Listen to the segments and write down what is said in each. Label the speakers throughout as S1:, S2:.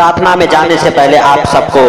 S1: प्रार्थना में जाने से पहले आप सबको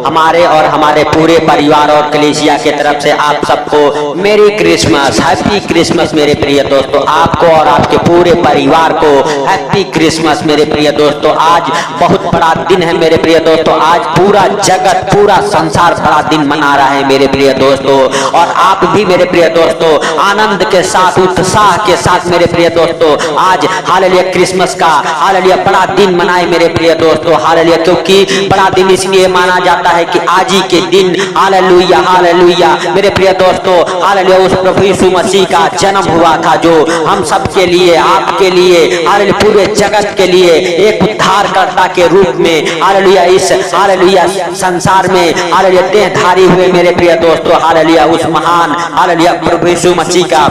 S1: हमारे और हमारे पूरे परिवार और कलीसिया की तरफ से आप सबको मेरी क्रिसमस, हैप्पी क्रिसमस मेरे प्रिय दोस्तों। आपको और आपके पूरे परिवार को हैप्पी क्रिसमस मेरे प्रिय दोस्तों। आज बहुत बड़ा दिन है मेरे प्रिय दोस्तों। आज पूरा जगत, पूरा संसार बड़ा दिन मना रहा है मेरे प्रिय दोस्तों। और आप भी मेरे प्रिय दोस्तों आनंद के साथ, उत्साह के साथ मेरे प्रिय दोस्तों आज हालेलुया क्रिसमस का हालेलुया बड़ा दिन मनाए मेरे प्रिय दोस्तों। हालेलुया, क्योंकि बड़ा दिन इसलिए माना जाता है कि आज ही के दिन हालेलुया हालेलुया मेरे प्रिय दोस्तों हालेलुया उस प्रभु यीशु मसीह का जन्म हुआ था, जो हम सब के लिए, आपके लिए, हालेलुया पूरे जगत के लिए एक उद्धारकर्ता के रूप में हालेलुया इस हालेलुया संसार में हालेलुया देहधारी हुए मेरे प्रिय दोस्तों। हालेलुया उस महान हालेलुया प्रभु यीशु मसीह का,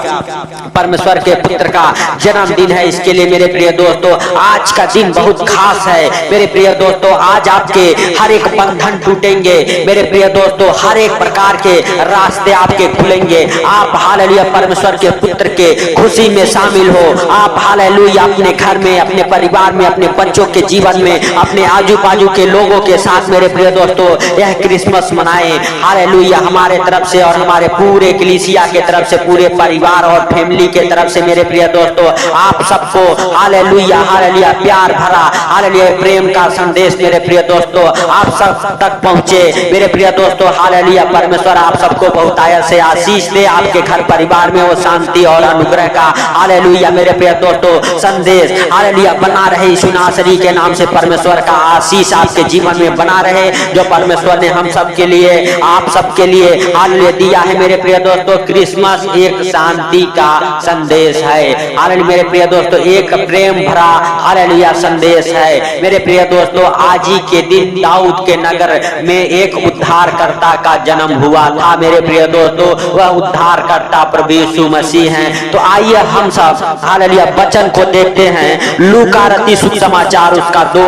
S1: परमेश्वर के पुत्र का जन्मदिन है। इसके लिए मेरे प्रिय दोस्तों आज का दिन बहुत खास है मेरे प्रिय दोस्तों। आज आपके हर एक बंधन टूटेंगे मेरे प्रिय दोस्तों, हर एक प्रकार के रास्ते आपके खुलेंगे। आप हालेलुया परमेश्वर के पुत्र के खुशी में शामिल हो। आप हालेलुया अपने घर में, अपने परिवार में, अपने बच्चों के जीवन में, अपने आजू बाजू के लोगों के साथ मेरे प्रिय दोस्तों यह क्रिसमस मनाएं। हालेलुया हमारे तरफ से और हमारे पूरे कलीसिया के तरफ से, पूरे परिवार और फैमिली के तरफ से मेरे प्रिय दोस्तों आप सबको हालेलुया हालेलुया प्यार भरा हालेलुया प्रेम का संदेश मेरे प्रिय दोस्तों आप सब तक पहुंचे मेरे प्रिय दोस्तों। हालेलुया परमेश्वर आप सबको बहुतायत से आशीष दे, आपके घर परिवार में वो शांति और अनुग्रह का हालेलुया मेरे प्रिय दोस्तों संदेश हालेलुया बना रहे। यीशु नासरी के नाम से परमेश्वर का आशीष आपके जीवन में बना रहे, जो परमेश्वर ने हम सब के लिए, आप सबके लिए हालेलुया दिया है मेरे प्रिय दोस्तों। क्रिसमस एक शांति का संदेश है हालेलुया मेरे प्रिय दोस्तों, एक प्रेम भरा हालेलुया संदेश है मेरे प्रिय दोस्तों। आज ही के दिन दाऊद के नगर में एक उद्धारकर्ता का जन्म हुआ था मेरे प्रिय दोस्तों। वह उद्धारकर्ता प्रभु यीशु मसीह हैं। तो आइए हम सब हालेलुया वचन को देखते हैं। लूका रचित सुसमाचार उसका 2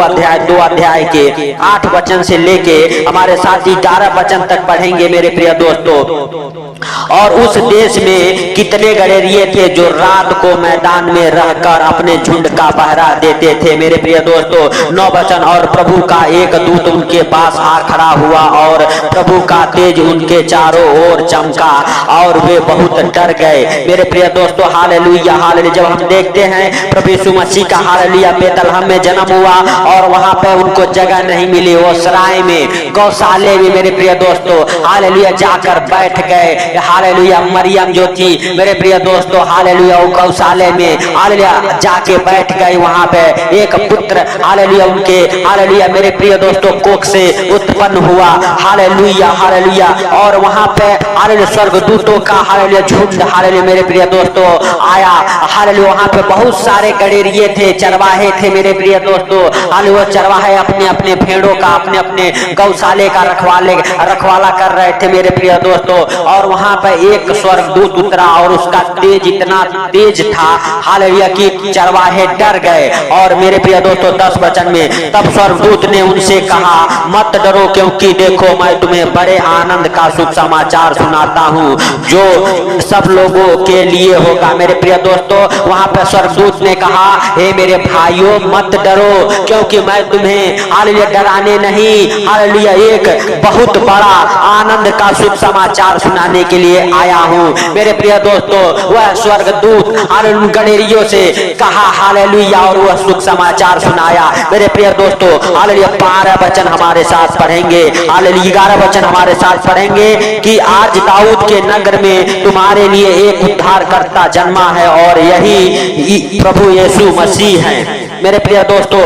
S1: अध्याय के 8 वचन से लेके हमारे साथ 11 वचन तक पढ़ेंगे मेरे प्रिय दोस्तों। और उस देश में कितने गडेरिये थे जो रात को मैदान में रहकर अपने झुंड का पहरा देते थे मेरे प्रिय दोस्तों। 9 वचन, और प्रभु का एक दूत उनके पास आ खड़ा हुआ और प्रभु का तेज उनके चारों ओर चमका और वे बहुत डर गए मेरे प्रिय दोस्तों। हालेलुया हालेलुया जब हम देखते हैं प्रभु यीशु मसीह का हालेलुया बेतलहम में जन्म हुआ और वहां पे उनको जगह नहीं मिली, वो सराय में, गौशाले में मेरे प्रिय दोस्तों हालेलुया जाकर बैठ गए। हालेलुया मरियम जो थी मेरे प्रिय दोस्तों हालेलुया वो गौशाले में हालेलुया जाके बैठ गए। वहां पे एक पुत्र हालेलुया उनके हालेलुया मेरे प्रिय दोस्तों कोख से उत्पन्न हुआ हालेलुया हालेलुया। और वहां पे हालेलुया स्वर्गदूतों का हालेलुया झुंड हालेलुया मेरे प्रिय दोस्तों आया हालेलुया। वहां पे बहुत सारे गडेरिये थे, चरवाहे थे मेरे प्रिय दोस्तों हालेलुया। चरवाहे अपने अपने भेड़ों का, अपने अपने गौशाले का रखवाला कर रहे थे मेरे प्रिय दोस्तों। और वहां पे एक स्वर्गदूत उतरा और उसका तेज इतना तेज था हालेलुया कि चरवाहे डर गए। और मेरे प्रिय दोस्तों 10 वचन में, तब स्वर्गदूत ने उनसे कहा, मत डरो, क्योंकि देखो मैं तुम्हें बड़े आनंद का शुभ समाचार सुनाता हूँ जो सब लोगों के लिए होगा मेरे प्रिय दोस्तों। वहां पर स्वर्गदूत ने कहा, हे मेरे भाइयों मत डरो, क्योंकि मैं तुम्हें हालेलुया डराने नहीं हालेलुया एक बहुत बड़ा आनंद का शुभ समाचार सुनाने के लिए आया हूँ मेरे प्रिय दोस्तों। वह स्वर्गदूत हालेलुया गडेरियों से कहा हालेलुया और वह सुख समाचार सुनाया मेरे प्रिय दोस्तों हालेलुया। 12 वचन हमारे साथ पढ़ेंगे हालेलुया, 11 वचन हमारे साथ पढ़ेंगे कि आज दाऊद के नगर में तुम्हारे लिए एक उद्धारकर्ता जन्मा है और यही प्रभु यीशु मसीह है मेरे प्रिय दोस्तों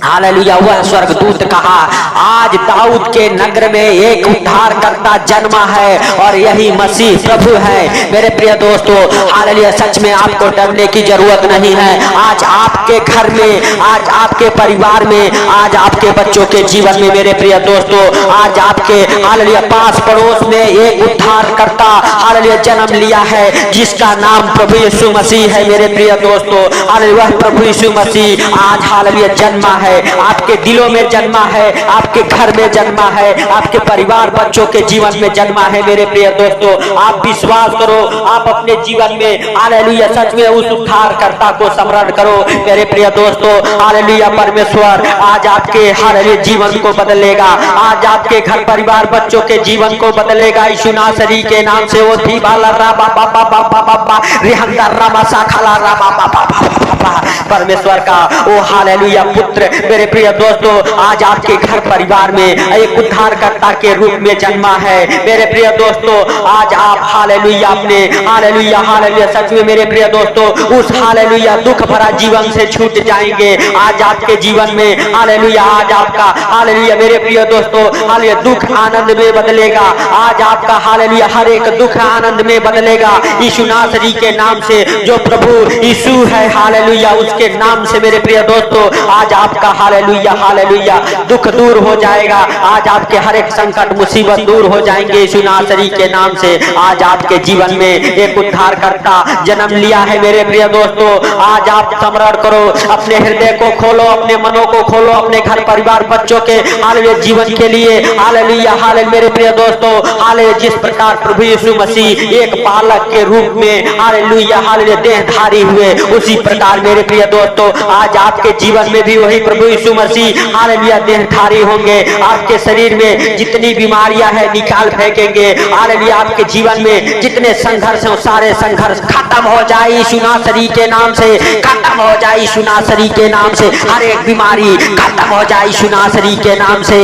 S1: हालेलुया। वह स्वर्गदूत कहा, आज दाऊद के नगर में एक उद्धारकर्ता जन्मा है और यही मसीह प्रभु है मेरे प्रिय दोस्तों हालेलुया। सच में आपको डरने की जरूरत नहीं है। आज आपके घर में, आज आपके परिवार में, आज आपके बच्चों के जीवन में मेरे प्रिय दोस्तों, आज आपके हालेलुया पास पड़ोस में एक उद्धारकर्ता हालेलुया जन्म लिया है जिसका नाम प्रभु यीशु मसीह है मेरे प्रिय दोस्तों हालेलुया। प्रभु यीशु मसीह आज हालेलुया जन्मा है, आपके दिलों में जन्मा है, आपके घर में जन्मा है, आपके परिवार बच्चों के जीवन में जन्मा है। मेरे प्रिय दोस्तों, आप विश्वास करो, आप अपने जीवन में हालेलुया सच में उस उद्धारकर्ता को स्मरण करो। मेरे प्रिय दोस्तों, हालेलुया परमेश्वर आज आपके हालेलुया जीवन को बदलेगा, आज आपके घर परिवार बच्चों के जीवन को बदलेगा। यीशु नासरी के नाम से वो थी बाला राबा बाबा बाबा बाबा रिहंदा रामा साखाला राबा बाबा बाबा परमेश्वर का वो हालेलुया पुत्र मेरे प्रिय दोस्तों आज आपके घर परिवार में एक उद्धारकर्ता के रूप में जन्मा है। मेरे प्रिय दोस्तों, आज आप हालेलुया अपने हालेलुया हालेलुया सच में मेरे प्रिय दोस्तों उस हालेलुया दुख भरा जीवन से छूट जाएंगे। आज आपके जीवन में हालेलुया, आज आपका हालेलुया मेरे प्रिय दोस्तों हालेलुया दुख आनंद में बदलेगा। आज आपका हालेलुया हर एक दुख आनंद में बदलेगा। यीशु नासरी के नाम से जो प्रभु यीशु है हालेलुया उसके नाम से मेरे प्रिय दोस्तों आज आपका हालेलुया हालेलुया दुख दूर हो जाएगा। आज आपके हर एक संकट मुसीबत दूर हो जाएंगे। यीशु नासरी के नाम से आज आपके जीवन में एक उद्धारकर्ता जन्म लिया है। मेरे प्रिय दोस्तों, आज आप स्मरण करो, अपने हृदय को खोलो, अपने मनों को खोलो, अपने घर परिवार बच्चों के हालेलुया जीवन के लिए हालेलुया हालेलुया मेरे प्रिय दोस्तों हालेलुया जिस प्रकार प्रभु यीशु मसीह एक बालक के रूप में हालेलुया हालेलुया देहधारी हुए, उसी प्रकार मेरे प्रिय दोस्तों आज आपके जीवन में भी वही प्रभु यीशु मसीह हालेलुया देहधारी होंगे। आपके शरीर में जितनी बीमारियां हैं निकाल फेंकेंगे। हालेलुया आपके जीवन में जितने संघर्ष हैं सारे संघर्ष खत्म हो जाए यीशु नासरी के नाम से, खत्म हो जाए यीशु नासरी के नाम से। हर एक बीमारी खत्म हो जाए यीशु नासरी के नाम से।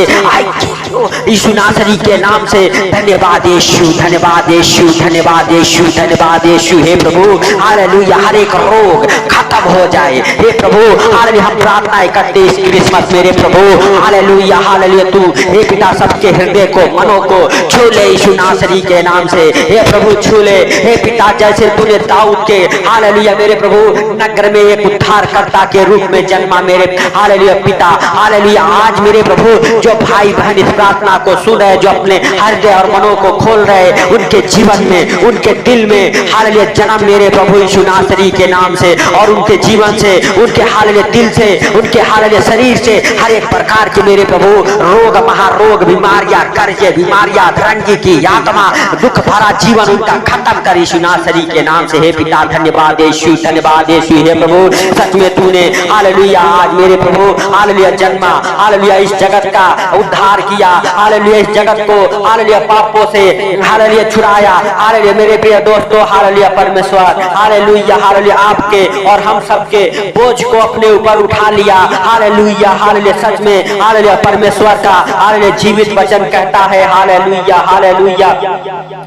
S1: यीशु नासरी के नाम से धन्यवाद यीशु, धन्यवाद यीशु, धन्यवाद यीशु, धन्यवाद यीशु। हे प्रभु हालेलुया हर एक रोग खत्म हो जाए। हे प्रभु हालेलुया हम प्रार्थनाएं करते इस क्रिसमस मेरे प्रभु हालेलुया हालेलुया तू हे पिता सबके हृदय को मनों को छू ले यीशु नासरी के नाम से। हे प्रभु छू ले हे पिता, जैसे तूने दाऊद के हालेलुया मेरे प्रभु नगर में एक उद्धारकर्ता के रूप में जन्मा मेरे हालेलुया पिता हालेलुया। आज मेरे प्रभु जो भाई बहन इस प्रार्थना को सुन रहे, जो अपने हृदय और मनों को खोल रहे, उनके जीवन में उनके दिल में हालेलुया जन्म मेरे प्रभु यीशु नासरी के नाम से, और उनके जीवन से उनके हालेलुया दिल से उनके हालेलुया शरीर से हर एक प्रकार के मेरे प्रभु रोग महारोग बीमारियां कर्जे बीमारियां धरंगी की आत्मा दुख भरा जीवन उनका खत्म कर यीशु नासरी के नाम से। हे पिता धन्यवाद यीशु, धन्यवाद यीशु। हे प्रभु सच में तूने हालेलुया आज मेरे प्रभु हालेलुया जन्मा हालेलुया इस जगत का उद्धार किया हालेलुया, इस जगत को हालेलुया पापों से हालेलुया छुड़ाया हालेलुया मेरे प्रिय दोस्तों हालेलुया परमेश्वर हालेलुया हालेलुया आपके और हम सबके बोझ को अपने ऊपर उठा लिया हालेलुया हालेलुया। सच में हालेलुया परमेश्वर का हालेलुया जीवित वचन कहता है हालेलुया हालेलुया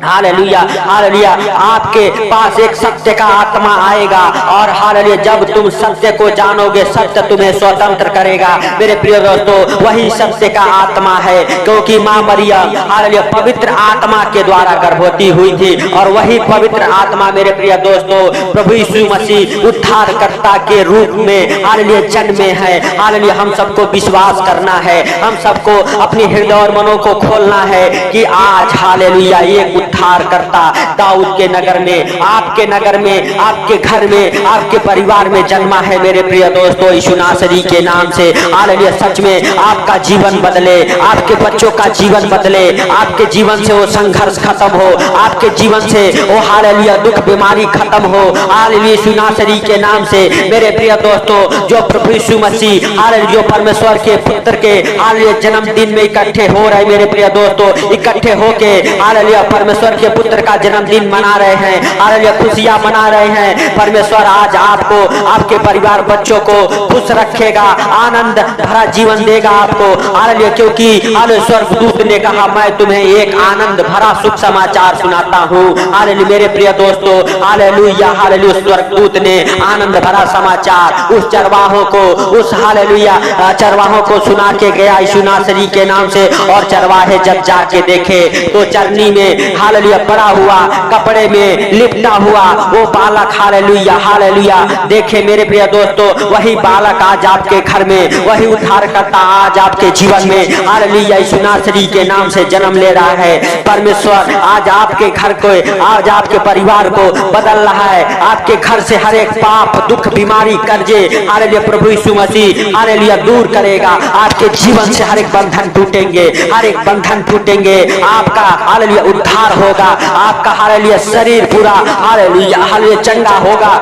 S1: हालेलुया हालेलुया आपके पास एक सत्य का आत्मा आएगा और हालेलुया जब तुम सत्य को जानोगे सत्य तुम्हें स्वतंत्र करेगा। मेरे प्रिय दोस्तों वही सत्य का आत्मा है, क्योंकि माँ मरियम हालेलुया पवित्र आत्मा के द्वारा गर्भवती हुई थी, और वही पवित्र आत्मा मेरे प्रिय दोस्तों प्रभु यीशु मसीह उद्धारकर्ता के रूप में हालेलुया जन्मे है। हालेलुया हम सबको विश्वास करना है, हम सबको अपने हृदय और मनों को खोलना है कि आज हालेलुया एक उद्धारकर्ता दाऊद के नगर में, आपके नगर में, आपके घर में, आपके परिवार में जन्मा है। मेरे प्रिय दोस्तों यीशु नासरी के नाम से हालेलुया सच में आपका जीवन बदले, आपके बच्चों का जीवन बदले, आपके जीवन से वो संघर्ष खत्म हो, आपके जीवन से वो हालेलुया दुख बीमारी खत्म हो हालेलुया यीशु नासरी के नाम से। मेरे प्रिय दोस्तों जो प्रभु यीशु मसीह हालेलुया परमेश्वर के पुत्र के हालेलुया जन्मदिन में इकट्ठे हो रहे, मेरे प्रिय दोस्तों इकट्ठे होके हालेलुया परमेश्वर के पुत्र का जन्मदिन मना रहे हैं हालेलुया, खुशियां मना रहे हैं। परमेश्वर आज आपको आपके परिवार बच्चों को खुश रखेगा, आनंद भरा जीवन देगा आपको हालेलुया, क्योंकि हालेलुया स्वर्गदूत ने कहा मैं तुम्हें एक आनंद भरा शुभ समाचार सुनाता हूँ हालेलुया। मेरे प्रिय दोस्तों हालेलुया हालेलुया स्वर्गदूत ने आनंद भरा समाचार उस चरवाहों को उस हालेलुया चरवाहों को सुना के गया यीशु नासरी के नाम से। और चरवाहे जब जाके देखे तो चरनी में हालेलुया पड़ा हुआ कपड़े में लिपटा हुआ वो बालक हालेलुया हालेलुया देखे। मेरे प्रिय दोस्तों वही बालक आज आपके घर में, वही उद्धारकर्ता आज आपके जीवन में हालेलुया यीशु नासरी के नाम से जन्म ले रहा है। परमेश्वर आज आपके घर को, आज आपके परिवार को बदल रहा है। आपके घर से हर एक पाप दुख बीमारी कर्जे हालेलुया प्रभु यीशु मसीह हालेलुया दूर करेगा। आपके जीवन से हर एक बंधन टूटेंगे, हर एक बंधन टूटेंगे। आपका हालेलुया उद्धार होगा, आपका हालेलुया शरीर पूरा हालेलुया हालेलुया चंगा होगा।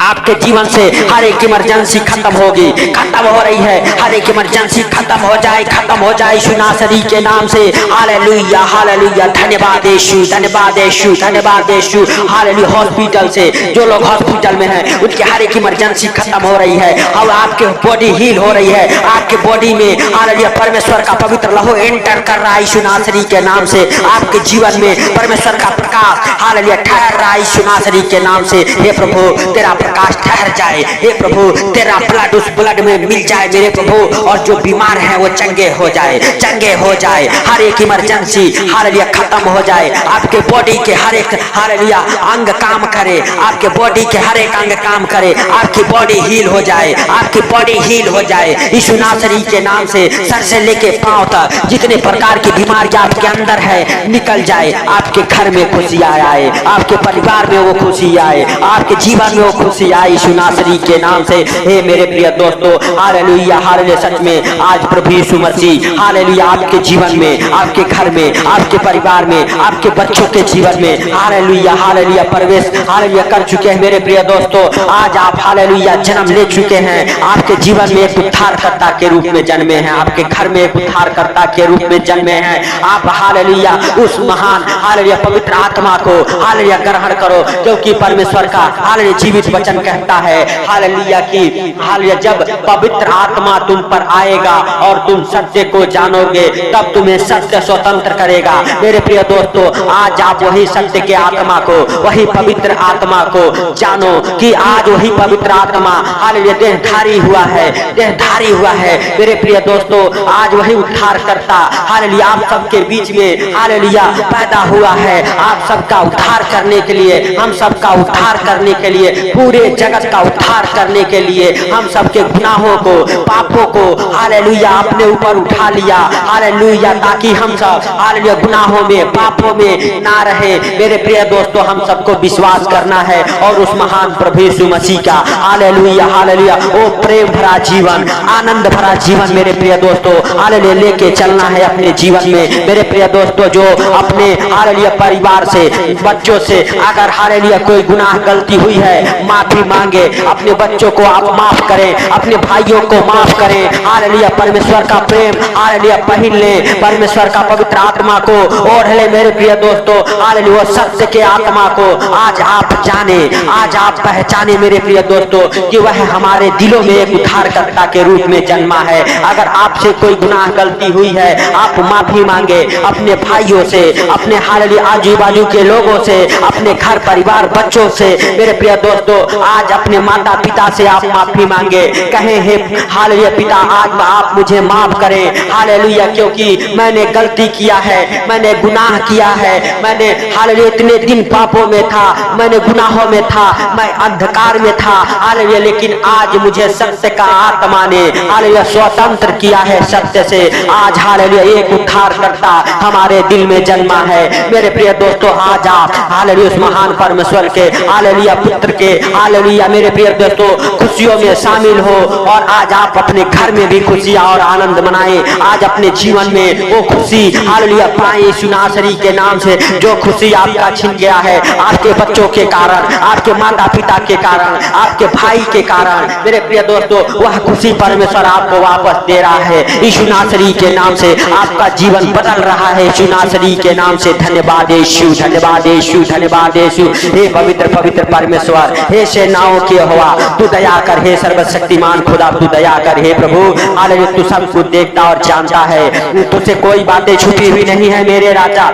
S1: आपके जीवन से हर एक इमरजेंसी खत्म होगी, खत्म हो रही है। हर एक इमरजेंसी खत्म हो जाए, खत्म हो जाए यीशु नासरी के नाम से। हालेलुया हालेलुया धन्यवाद यीशु, धन्यवाद यीशु, धन्यवाद यीशु। हालेलुया हॉस्पिटल से जो लोग हॉस्पिटल में हैं उनकी हर एक इमरजेंसी खत्म हो रही है और आपके बॉडी हील हो रही है। आपके बॉडी में हालेलुया परमेश्वर का पवित्र लहू एंटर कर रहा है यीशु नासरी के नाम से। आपके जीवन में परमेश्वर का प्रकाश हालेलुया ठहर रहा है यीशु नासरी के नाम से। हे प्रभु तेरा प्रकाश ठहर जाए, हे प्रभु तेरा ब्लड उस ब्लड में मिल जाए मेरे प्रभु, और जो बीमार है वो चंगे हो जाए, चंगे हो जाए। हर एक इमरजेंसी हालेलुया खत्म हो जाए। आपके बॉडी के हर एक हालेलुया अंग काम करे, आपके बॉडी के हर एक अंग काम करे, आपकी बॉडी हील हो जाए, आपकी बॉडी हील हो जाए यीशु नासरी के नाम से। सर से लेके पांव तक जितने प्रकार की बीमारियां आपके अंदर है निकल जाए। आपके घर में खुशी आए, आपके परिवार में वो खुशी आए, आपके जीवन में वो खुशी आए यीशु नासरी के नाम से। हे मेरे प्रिय दोस्तों हालेलुया हालेलुया सच में आज प्रभु यीशु मसीह हालेलुया आपके जीवन में, आपके घर में, आपके परिवार में, आपके बच्चों के जीवन में हालेलुया हालेलुया प्रवेश हालेलुया कर चुके हैं। मेरे प्रिय दोस्तों आज आप हालेलुया जन्म ले चुके हैं। आपके जीवन में एक उद्धारकर्ता के रूप में जन्मे हैं, आपके घर में एक उद्धारकर्ता के रूप में जन्मे हैं। आप हालेलुया उस महान हालेलुया पवित्र आत्मा को हालेलुया ग्रहण करो, क्योंकि परमेश्वर का हालेलुया जीवित वचन कहता है हालेलुया की हालेलुया जब पवित्र आत्मा तुम पर आएगा और तुम सत्य को जानोगे तब तुम्हें सत्य स्वतंत्र करेगा। मेरे प्रिय दोस्तों आज आप वही सत्य के आत्मा को, वही पवित्र आत्मा को जानो कि आज वही पवित्र आत्मा हालेलुया देहधारी हुआ है, देहधारी हुआ है। मेरे प्रिय दोस्तों आज वही उद्धार करता हालेलुया आप सबके बीच में हालेलुया पैदा हुआ है। आप सबका उद्धार करने के लिए, हम सबका उद्धार करने के लिए, पूरे जगत का उद्धार करने के लिए हम सबके गुनाहों को, पापों को हालेलुया अपने ऊपर उठा लिया हालेलुया, ताकि हम सब हालेलुया गुनाहों में, पापों में ना रहे। मेरे प्रिय दोस्तों हम सबको विश्वास करना है और उस महान प्रभु यीशु मसीह का हालेलुया हालेलुया वो प्रेम भरा जीवन, आनंद भरा जीवन मेरे प्रिय दोस्तों हालेलुया लेके चलना है अपने जीवन में। मेरे प्रिय दोस्तों जो अपने हालेलुया परिवार से, बच्चों से अगर हालेलुया कोई गुनाह गलती हुई है माफी मांगे, अपने बच्चों को आप माफ करें, अपने भाइयों को माफ करें। हालेलुया परमेश्वर का प्रेम हालेलुया पहन ले, परमेश्वर का पवित्र आत्मा को ओढ़ ले। मेरे प्रिय दोस्तों हालेलुया सत्य के आत्मा को आज आप जाने, आज आप पहचाने मेरे प्रिय दोस्तों कि वह हमारे दिलों में एक उद्धारकर्ता के रूप में जन्मा है। अगर आपसे कोई गुनाह गलती हुई है आप माफी मांगे अपने भाइयों से, अपने हालेलुया आजू बाजू के लोगों से, अपने घर परिवार बच्चों से। मेरे प्रिय दोस्तों आज अपने माता पिता से आप माफी मांगे, कहें हे हालेलुया पिता आज आप मुझे माफ करें हालेलुया, क्योंकि मैंने गलती किया है, मैंने गुनाह किया है, मैंने हालेलुया इतने दिन पापों में था, मैंने गुनाहों में था, मैं अंधकार में था हालेलुया, लेकिन आज मुझे सत्य का आत्मा ने हालेलुया स्वतंत्र किया है सत्य से। आज हालेलुया एक उद्धारकर्ता हमारे दिल में जन्मा है। मेरे प्रिय दोस्तों आज आप हालेलुया उस महान परमेश्वर के हालेलुया पुत्र के हालेलुया मेरे प्रिय दोस्तों खुशियों में शामिल हो और आज आप अपने घर में भी खुशियां और आनंद मनाएं। आज अपने जीवन में वो खुशी हालेलुया पाएं यीशु नासरी के नाम से। जो खुशी आपका छिन गया है आपके बच्चों के कारण, आपके माता पिता के कारण, आपके भाई के कारण, मेरे प्रिय दोस्तों वह खुशी परमेश्वर आपको वापस दे रहा है यीशु नासरी के नाम से। आपका जीवन बदल रहा है यीशु नासरी के नाम से। धन्यवाद यीशु, धन्यवाद यीशु, धन्यवाद यीशु। हे पवित्र पवित्र परमेश्वर, हे सेनाओं की यहोवा तू दया कर, हे सर्वशक्तिमान खुदा तू दया कर। हे प्रभु हालेलुया तू सब कुछ देखता और जानता है, तुझसे कोई बातें छुपी हुई नहीं है मेरे राजा।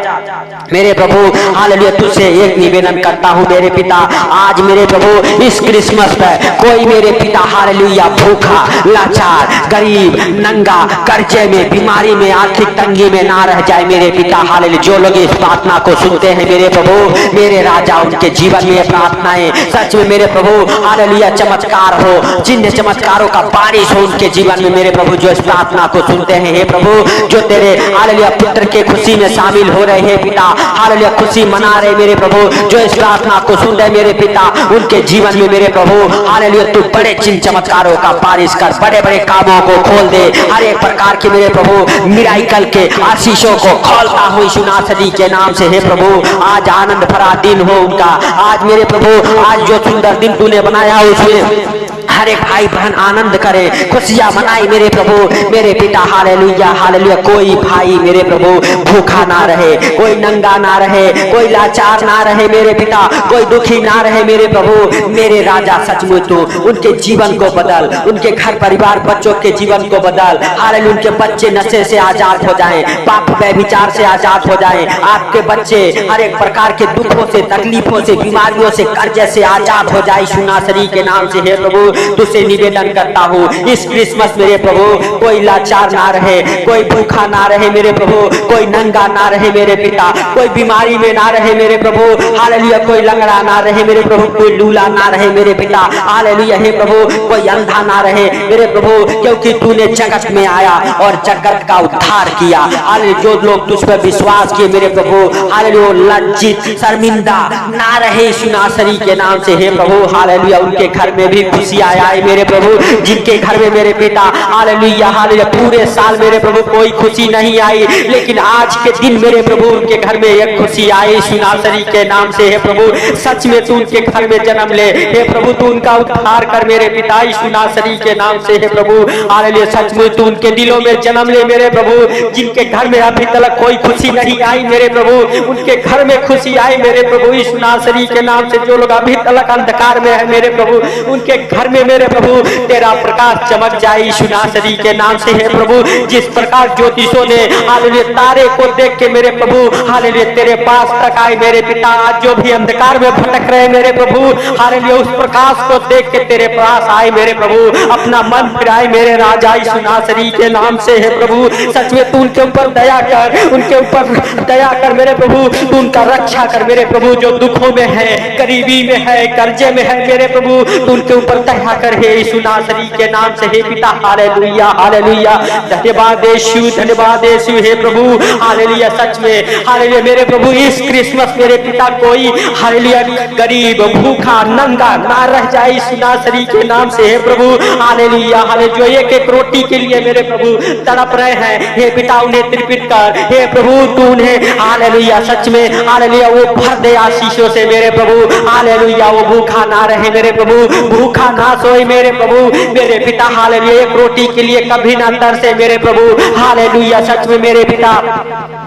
S1: मेरे प्रभु हालेलुया तुझसे एक निवेदन करता हूँ मेरे पिता, आज मेरे प्रभु इस क्रिसमस पर कोई मेरे पिता हालेलुया भूखा, लाचार, गरीब, नंगा, कर्जे में, बीमारी में, आर्थिक तंगी में ना रह जाए मेरे पिता हालेलुया। जो लोग इस प्रार्थना को सुनते हैं मेरे प्रभु मेरे राजा उनके जीवन में प्रार्थनाएं सच में मेरे मेरे प्रभु हालेलुया चमत्कार हो, जिन चमत्कारों का बारिश हो उनके जीवन में मेरे प्रभु, जो इस प्रार्थना को सुनते हैं हे प्रभु, जो तेरे हालेलुया पुत्र के खुशी में शामिल हो रहे हैं पिता, हालेलुया खुशी मना रहे मेरे प्रभु, जो इस प्रार्थना को सुन रहे मेरे पिता, उनके जीवन में मेरे प्रभु हालेलुया तू बड़े चिन्ह चमत्कारों का बारिश कर, बड़े बड़े कामों को खोल दे, हर एक प्रकार के मेरे प्रभु मिराइकल के आशीषों को खोलता हूँ यीशु नासरी के नाम से हे प्रभु। आज आनंद भरा दिन हो उनका, आज मेरे प्रभु आज जो सुंदर दिन तूने बनाया उसमें हर एक भाई बहन आनंद करे, खुशियां मनाई मेरे प्रभु मेरे पिता हालेलुया हालेलुया। कोई भाई मेरे प्रभु भूखा ना रहे, कोई नंगा ना रहे, कोई लाचार ना रहे मेरे पिता, कोई दुखी ना रहे मेरे प्रभु मेरे राजा। सचमुच तू उनके जीवन को बदल, उनके घर परिवार बच्चों के जीवन को बदल, हालेलुया उनके बच्चे नशे से आजाद हो जाएं, पाप व्यभिचार से आजाद हो जाएं, आपके बच्चे हर एक प्रकार के दुखों से, तकलीफों से, बीमारियों से, कर्जे से आजाद हो जाए यीशु नासरी के नाम से हे प्रभु। तुझसे निवेदन करता हूँ इस क्रिसमस मेरे प्रभु कोई लाचार ना रहे, कोई भूखा ना रहे मेरे प्रभु, कोई नंगा ना रहे मेरे पिता, कोई बीमारी में ना रहे मेरे प्रभु हालेलुया, कोई लंगड़ा ना रहे मेरे प्रभु, कोई लूला ना रहे मेरे पिता हालेलुया हे प्रभु, कोई अंधा ना रहे मेरे प्रभु, क्योंकि तूने जगत में आया और जगत का उद्धार किया। हालेलुया जो लोग तुझ पर विश्वास किए मेरे प्रभु हालेलुया लज्जित शर्मिंदा ना रहे यीशु नासरी के नाम से हे प्रभु हालेलुया। उनके घर में भी खुशी आए मेरे प्रभु, जिनके घर में मेरे पिता हालेलुया हालेलुया पूरे साल मेरे प्रभु कोई खुशी नहीं आई, लेकिन आज के दिन मेरे प्रभु उनके घर में एक खुशी आई यीशु नासरी के नाम से हे प्रभु। सच में तू उनके घर में जन्म ले हे प्रभु, तू उनका उद्धार कर मेरे पिता यीशु नासरी के नाम से हे प्रभु हालेलुया। सच में तू उनके दिलों में जन्म ले मेरे प्रभु, जिनके घर में अभी तक कोई खुशी नहीं आई मेरे प्रभु उनके घर में खुशी आई मेरे प्रभु यीशु नासरी के नाम से। जो लोग अभी तक अंधकार में है मेरे प्रभु उनके घर में मेरे प्रभु तेरा प्रकाश चमक जाए यीशु नासरी के नाम से हे प्रभु। जिस प्रकार ज्योतिषों ने हालेलुया तारे को देख के मेरे प्रभु हालेलुया तेरे पास तक आए मेरे पिता, आज जो भी अंधकार में भटक रहे मेरे प्रभु हालेलुया उस प्रकाश को देख के तेरे पास आए मेरे प्रभु, अपना मन फिराए मेरे राजा यीशु नासरी के नाम से हे प्रभु। सच में तू उनके ऊपर दया कर, उनके ऊपर दया कर मेरे प्रभु, तू उनका रक्षा कर मेरे प्रभु, जो दुखों में है, गरीबी में है, कर्जे में है मेरे प्रभु, तू उनके ऊपर दया कर हे यीशु नासरी के नाम से हे पिता हालेलुया हालेलुया। धन्यवाद यीशु, धन्यवाद यीशु हे प्रभु हालेलुया। सच में हालेलुया मेरे प्रभु इस क्रिसमस मेरे पिता कोई हालेलुया गरीब भूखा नंगा ना रह जाए यीशु नासरी के नाम से हे प्रभु हालेलुया हालेलुया। जो एक एक रोटी के लिए मेरे प्रभु तड़प रहे हैं हे पिता उन्हें तृप्त कर हे प्रभु, तू उन्हें हालेलुया सच में हालेलुया वो भर दे आशीषों से मेरे प्रभु हालेलुया। वो भूखा ना रहे मेरे प्रभु, भूखा ना सोए मेरे प्रभु मेरे पिता हालेलुया, एक रोटी के लिए कभी ना तरसे मेरे प्रभु हालेलुया। सच में मेरे पिता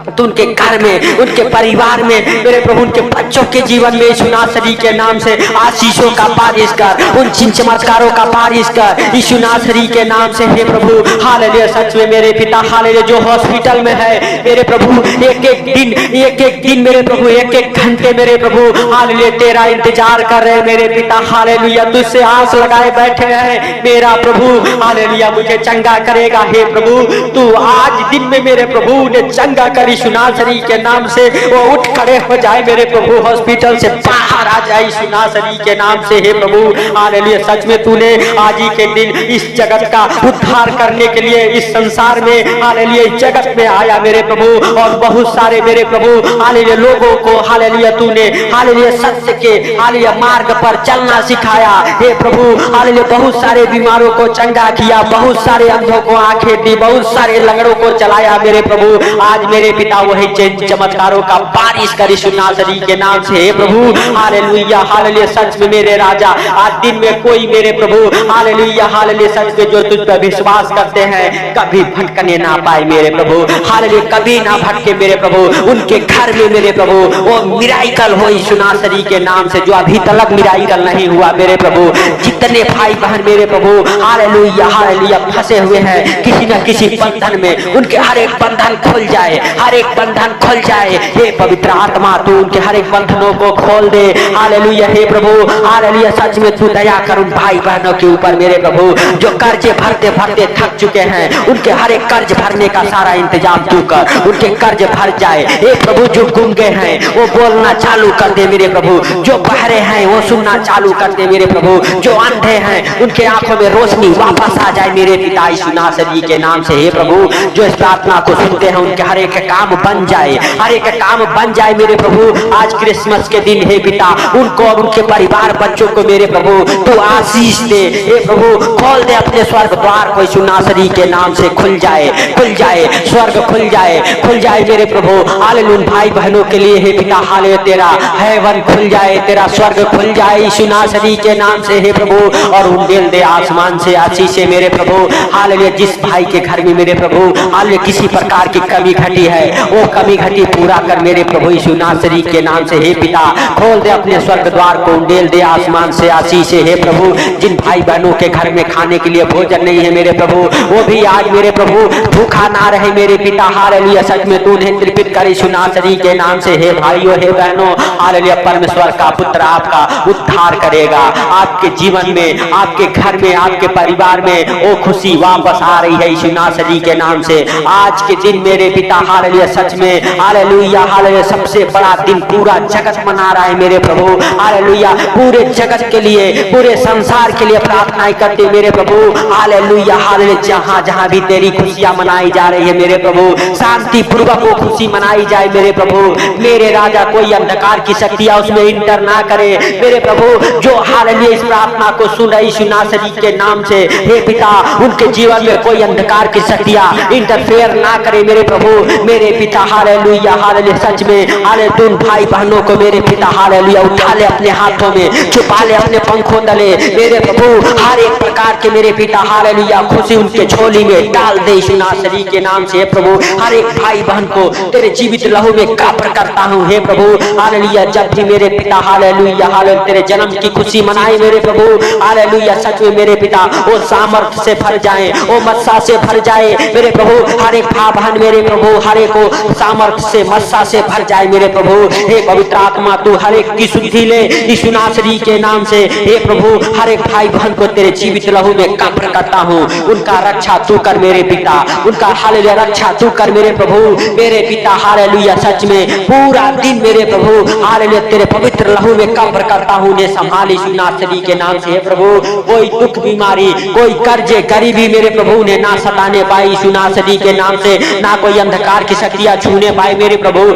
S1: तो उनके घर में, उनके परिवार में मेरे प्रभु, उनके बच्चों के जीवन में यीशु नासरी के नाम से आशीषों का बारिश कर, उन चिन्ह चमत्कारों का बारिश कर यीशु नासरी के नाम से हे प्रभु हालेलुया। सच में मेरे पिता हालेलुया जो हॉस्पिटल में है मेरे प्रभु एक एक दिन मेरे प्रभु एक एक घंटे मेरे प्रभु हालेलुया तेरा इंतजार कर रहे मेरे पिता हालेलुया, तुझसे आस लगाए बैठे हैं मेरा प्रभु हालेलुया, मुझे चंगा करेगा हे प्रभु। तू आज दिन में मेरे प्रभु ने चंगा कर यीशु नासरी के नाम से, वो उठ खड़े हो जाए मेरे प्रभु, हॉस्पिटल से बाहर आ जाए यीशु नासरी के नाम से हे प्रभु हालेलुया। सच में तूने आज ही के दिन इस जगत का उद्धार करने के लिए इस संसार में हालेलुया इस जगत में आया मेरे प्रभु, और बहुत सारे मेरे प्रभु हालेलुया लोगों को हालेलुया तूने हालेलुया सत्य के हालेलुया मार्ग पर चलना सिखाया हे प्रभु हालेलुया। बहुत सारे बीमारों को चंगा किया, बहुत सारे अंधों को आंखें दी, बहुत सारे लंगड़ों को चलाया मेरे प्रभु। आज मेरे पिता वही चमत्कारों का बारिश कर यीशु नासरी के नाम से हे प्रभु हालेलुया हालेलुया। सच में मेरे राजा आज दिन में कोई मेरे प्रभु हालेलुया हालेलुया सच में जो तुझ पर विश्वास करते हैं कभी भटकने ना पाए मेरे प्रभु हालेलुया, कभी ना भटके मेरे प्रभु। उनके घर में मेरे प्रभु वो मिराइकल हो यीशु नासरी के नाम से, जो अभी तक मिराइकल नहीं हुआ मेरे प्रभु। जितने भाई बहन मेरे प्रभु हालेलुया हालेलुया फंसे हुए हैं किसी न किसी बंधन में, उनके हर एक बंधन खुल जाए, हर एक बंधन खुल जाए। हे पवित्र आत्मा तू उनके हर एक बंधनों को खोल दे। हालेलुया हे प्रभु हालेलुया, सच में तू दया कर उन भाई बहनों के ऊपर मेरे प्रभु जो कर्जे भरते भरते थक चुके हैं, उनके हर एक कर्ज भरने का सारा इंतजाम तू कर, उनके कर्ज भर जाए। हे प्रभु जो गूंगे हैं वो बोलना चालू कर दे मेरे प्रभु, जो बहरे हैं वो सुनना चालू कर दे मेरे प्रभु, जो अंधे हैं उनके आंखों में रोशनी वापस आ जाए मेरे पिता यीशु नासरी के नाम से। हे प्रभु जो इस प्रार्थना को सुनते हैं उनके हर एक काम बन जाए, हर एक काम बन जाए मेरे प्रभु। आज क्रिसमस के दिन हे पिता उनको और उनके परिवार बच्चों को मेरे प्रभु तू आशीष दे। हे प्रभु खोल दे अपने स्वर्ग द्वार को यीशु नासरी के नाम से, खुल जाए, खुल जाए, स्वर्ग खुल जाए, खुल जाए मेरे प्रभु। हालेलुया भाई बहनों के लिए हे पिता हालेलुया तेरा हेवन खुल जाए, तेरा स्वर्ग खुल जाए यीशु नासरी के नाम से हे प्रभु। और उंडेल दे आसमान से आशीष मेरे प्रभु हालेलुया। जिस भाई के घर में मेरे प्रभु हालेलुया किसी प्रकार की कमी घटी है वो कमी घटी पूरा कर मेरे प्रभु यीशु नासरी के नाम से। हे पिता खोल दे अपने स्वर्ग द्वार को, उंडेल दे आसमान से आशीष हे प्रभु। जिन भाई बहनों के घर में खाने के लिए भोजन नहीं है मेरे प्रभु वो भी आज मेरे प्रभु भूखा ना रहे मेरे पिता हालेलुया। सच में तू उन्हें तृप्त कर यीशु नासरी के नाम से। हे भाइयों हे बहनों हालेलुया परमेश्वर का पुत्र आपका उद्धार करेगा। आपके जीवन में, आपके घर में, आपके परिवार में वो खुशी वापस आ रही है यीशु नासरी के नाम से। आज के दिन मेरे पिता हालेलुया सच में हालेलुया हालेलुया सबसे बड़ा दिन पूरा जगत मना रहा है मेरे प्रभु हालेलुया। पूरे जगत के लिए, पूरे संसार के लिए प्रार्थनाएं करते मेरे प्रभु हालेलुया हालेलुया। जहां जहां भी तेरी खुशियां मनाई जा रही है मेरे प्रभु शांति पूर्वक वो खुशी मनाई जाए मेरे प्रभु। मेरे राजा कोई अंधकार की शक्तियां उसमें इंटर ना करे मेरे प्रभु। जो हालेलुया इस प्रार्थना को सुन रही यीशु नासरी के नाम से हे पिता उनके जीवन में कोई अंधकार की शक्तियां इंटरफेयर ना करे मेरे प्रभु। मेरे पिता हालेलुया हालेलुया सच में हालेलुया तुम भाई बहनों को मेरे पिता हालेलुया उठा ले अपने हाथों में, छुपा ले अपने पंखों तले मेरे प्रभु। हर एक प्रकार के मेरे पिता हालेलुया खुशी उनके झोली में डाल दे यीशु नासरी के नाम से। प्रभु हर एक भाई बहन को तेरे जीवित लहू में कापर करता हूँ हे प्रभु हालेलुया। जब भी मेरे पिता हालेलुया हालेलुया तेरे जन्म की खुशी मनाए मेरे प्रभु हालेलुया सच में मेरे पिता वो सामर्थ्य से भर जाए, वो मत्सा से भर जाए मेरे प्रभु। हर एक भाई बहन मेरे प्रभु हर एक को सामर्थ्य से मत्सा से भर जाए मेरे प्रभु। हे पवित्र आत्मा तू हर एक की शुद्धि ले यीशु नासरी के नाम से। हे प्रभु हर एक भाई बहन को तेरे जीवित लहू में कापर करता हूँ, उनका रक्षा तू कर मेरे पिता, उनका हालेलुया रक्षा तू कर मेरे प्रभु। मेरे पिता हालेलुया सच में पूरा दिन मेरे प्रभु हालेलुया तेरे पवित्र लहू में कापर करता हूँ, उन्हें संभाल यीशु नासरी के नाम से। हे प्रभु कोई दुख बीमारी, कोई कर्जे गरीबी मेरे प्रभु ने ना सताने पाई यीशु नासरी के नाम से, ना कोई अंधकार की शक्तियां छूने पाए मेरे प्रभु।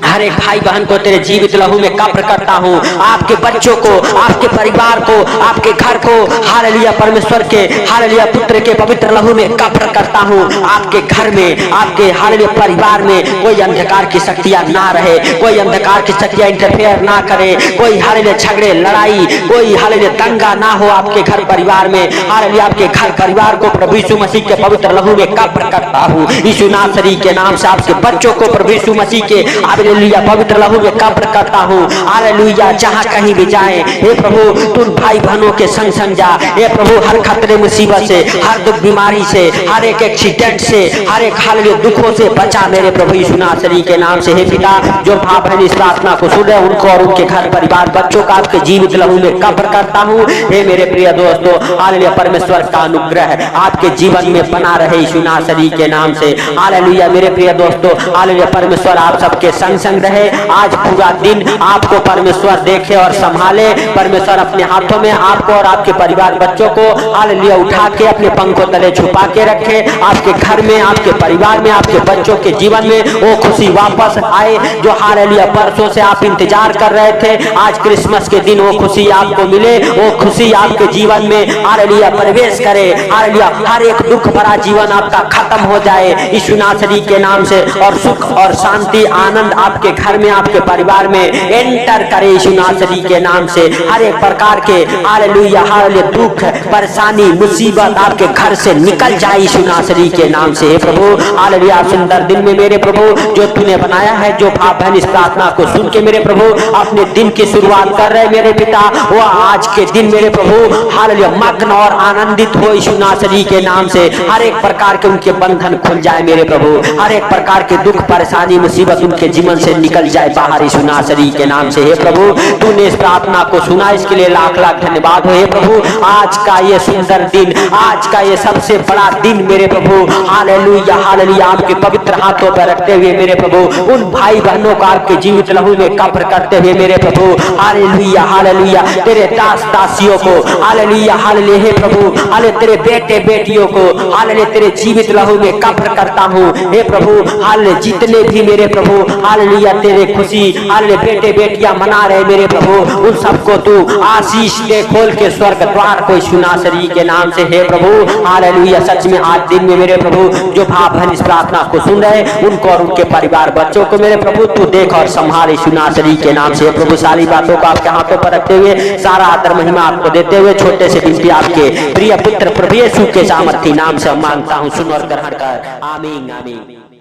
S1: हर एक भाई बहन को तेरे जीवित लहू में कब्र करता हूँ, आपके बच्चों को, आपके परिवार को, आपके घर को हालेलुया परमेश्वर के हालेलुया पुत्र के पवित्र लहू में कब्र करता हूँ। आपके घर में, आपके हालेलुया परिवार में कोई अंधकार की शक्तियां ना रहे, कोई अंधकार की शक्तियां इंटरफेयर ना करे, कोई हालेलुया झगड़े लड़ाई, कोई हालेलुया दंगा ना हो आपके घर परिवार में। हालेलुया आपके घर परिवार को प्रभु यीशु मसीह के पवित्र लहू में कब्र करता हूँ यीशु नासरी के नाम से। आपके बच्चों को प्रभु यीशु मसीह के हालेलुया पवित्र लहू में कब्र करता हूँ हालेलुया। जहाँ कहीं भी जाए हे प्रभु तुम भाई बहनों के संग संग जा हे प्रभु। हर खतरे मुसीबत से, हर दुख बीमारी से, हर एक एक्सीडेंट से, हर एक हालेलुया दुखों से बचा मेरे प्रभु यीशु नासरी के नाम से। हे पिता जो भाई बहन इस प्रार्थना को सुन रहे उनको और उनके घर परिवार बच्चों का आपके जीवित लहू में कब्र करता हूँ। हे मेरे प्रिय दोस्तों हालेलुया परमेश्वर का अनुग्रह आपके जीवन में बना रहे यीशु नासरी के नाम से हालेलुया। मेरे प्रिय दोस्तों हालेलुया परमेश्वर आप सबके संग संग रहे। आज पूरा दिन आपको परमेश्वर देखे और संभाले। परमेश्वर अपने हाथों में आपको और आपके परिवार बच्चों को हालेलुया उठा के अपने पंखों तले छुपा के रखे। आपके घर में, आपके परिवार में, आपके बच्चों के जीवन में वो खुशी वापस आए जो हालेलुया परसों से आप इंतजार कर रहे थे। आज क्रिसमस के दिन वो खुशी आपको मिले, वो खुशी आपके जीवन में हालेलुया प्रवेश करे। हालेलुया हर एक दुख भरा जीवन आपका खत्म हो जाए यीशु नासरी के नाम से और सुख और शांति आनंद आपके घर में, आपके परिवार में एंटर करे यीशु नासरी के नाम से। हर एक प्रकार के हालेलुया हालेलुया दुख, परेशानी, मुसीबत आपके घर से निकल जाए यीशु नासरी के नाम से। हे प्रभु हालेलुया, सुंदर दिन में मेरे प्रभु जो तूने बनाया है, जो भाव बहन इस प्रार्थना को सुन के मेरे प्रभु अपने दिन की शुरुआत कर रहे मेरे पिता, वो आज के दिन मेरे प्रभु हालेलुया मग्न और आनंदित हो यीशु नासरी के नाम से। हर एक प्रकार के उनके बंधन खुल जाए मेरे प्रभु, हर एक प्रकार के दुख, परेशानी, मुसीबत उनके जीवन से निकल जाए बाहर यीशु नासरी के नाम से। हे प्रभु तूने इस प्रार्थना को सुना, इसके लिए लाख लाख धन्यवाद हो। हे प्रभु आज का ये सुंदर दिन, आज का ये सबसे बड़ा दिन मेरे प्रभु हालेलुया हालेलुया आपके पवित्र हाथों पर रखते हुए मेरे प्रभु उन भाई बहनों को आपके जीवित लहू में कब्र करते हुए मेरे प्रभु हालेलुया हालेलुया तेरे दास दासियों को हालेलुया हालेलुया हे प्रभु हाले तेरे बेटे बेटियों को हालेलुया तेरे जीवित लहू में कब्र करता हूँ। हे प्रभु हालेलुया जितने भी मेरे प्रभु हालेलुया तेरे खुशी हालेलुया बेटे बेटियां मना रहे मेरे प्रभु, उन सबको तू आशीष दे खोल के स्वर्ग द्वार को यीशु नासरी के नाम से। हे प्रभु हालेलुया सच में आज दिन में मेरे प्रभु जो भाव बहन इस प्रार्थना को सुन रहे उनको और उनके परिवार बच्चों को मेरे प्रभु तू देख और संभाल यीशु नासरी के नाम से। प्रभु सारी बातों को आपके हाथों पर रखते हुए सारा आदर महिमा आपको देते हुए छोटे से विनती आपके प्रिय पुत्र प्रभु यीशु के सामर्थी नाम से मांगता हूँ, सुन और ग्रहण कर। आमीन आमीन।